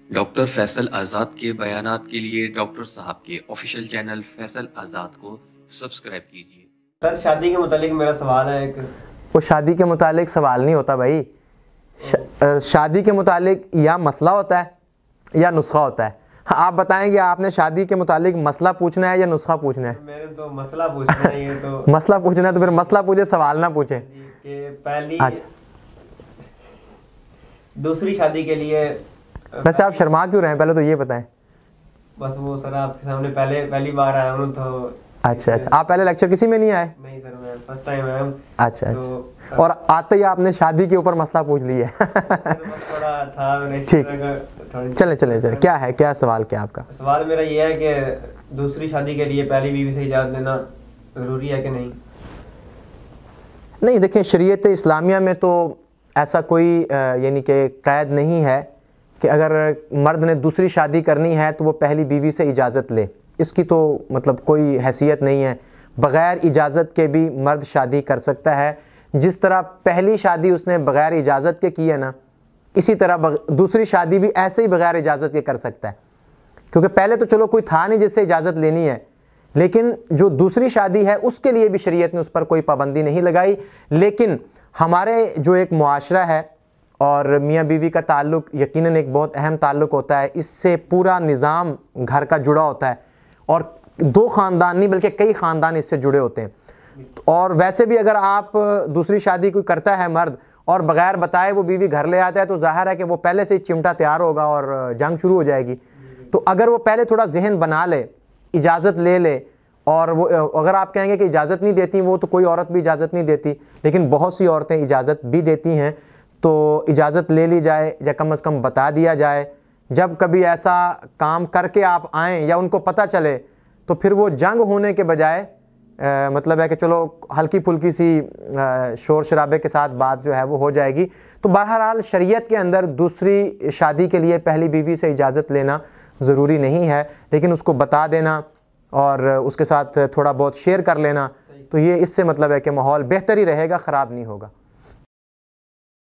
Doctor Faisal आज़ाद के बयानात के लिए डॉक्टर साहब के ऑफिशियल चैनल फैसल आज़ाद को सब्सक्राइब कीजिए। सर, शादी के मुतालिक मेरा सवाल है एक। वो शादी के मुतालिक सवाल नहीं होता भाई। शादी के मुतालिक या मसला होता है या नुस्खा होता है। हाँ, आप बताएंगे आपने शादी के मुतालिक मसला पूछना है या नुस्खा पूछना है? मैंने तो मसला पूछना है। ये तो मसला पूछना है तो फिर मसला पूछे, सवाल ना पूछे। कि पहली अच्छा, दूसरी शादी के लिए वैसे आप शर्मा क्यों रहे हैं, पहले तो ये बताएं। बस वो सर आपके सामने पहली बार आया हूँ तो। अच्छा, आप पहले लेक्चर किसी में नहीं आए? नहीं सर, मैं फर्स्ट टाइम आया हूँ। अच्छा, और आते ही आपने शादी के ऊपर मसला पूछ लिया। थोड़ा था ठीक, चले क्या है, क्या सवाल क्या आपका? सवाल मेरा ये है कि दूसरी शादी के लिए पहली बीवी से इजाज़त लेना ज़रूरी है कि नहीं? नहीं, देखिए शरीयत इस्लामिया में तो ऐसा कोई यानी कि कैद नहीं है कि अगर मर्द ने दूसरी शादी करनी है तो वो पहली बीवी से इजाज़त ले। इसकी तो मतलब कोई हैसियत नहीं है। बग़ैर इजाज़त के भी मर्द शादी कर सकता है। जिस तरह पहली शादी उसने बग़ैर इजाज़त के की है ना, इसी तरह दूसरी शादी भी ऐसे ही बग़ैर इजाज़त के कर सकता है। क्योंकि पहले तो चलो कोई था नहीं जिससे इजाज़त लेनी है, लेकिन जो दूसरी शादी है उसके लिए भी शरीयत ने उस पर कोई पाबंदी नहीं लगाई। लेकिन हमारे जो एक मुआशरा है और मियाँ बीवी का ताल्लुक़ यकीनन एक बहुत अहम ताल्लुक़ होता है। इससे पूरा निज़ाम घर का जुड़ा होता है और दो ख़ानदान नहीं बल्कि कई ख़ानदान इससे जुड़े होते हैं। और वैसे भी अगर आप दूसरी शादी कोई करता है मर्द और बग़ैर बताए वो बीवी घर ले आता है तो ज़ाहिर है कि वो पहले से ही चिमटा तैयार होगा और जंग शुरू हो जाएगी। तो अगर वो पहले थोड़ा जहन बना ले, इजाज़त ले ले, और वो अगर आप कहेंगे कि इजाज़त नहीं देती, वो तो कोई औरत भी इजाज़त नहीं देती, लेकिन बहुत सी औरतें इजाज़त भी देती हैं, तो इजाज़त ले ली जाए या कम से कम बता दिया जाए। जब कभी ऐसा काम करके आप आएँ या उनको पता चले तो फिर वो जंग होने के बजाय मतलब है कि चलो हल्की फुल्की सी शोर शराबे के साथ बात जो है वो हो जाएगी। तो बहरहाल शरीयत के अंदर दूसरी शादी के लिए पहली बीवी से इजाज़त लेना ज़रूरी नहीं है, लेकिन उसको बता देना और उसके साथ थोड़ा बहुत शेयर कर लेना, तो ये इससे मतलब है कि माहौल बेहतर ही रहेगा, ख़राब नहीं होगा।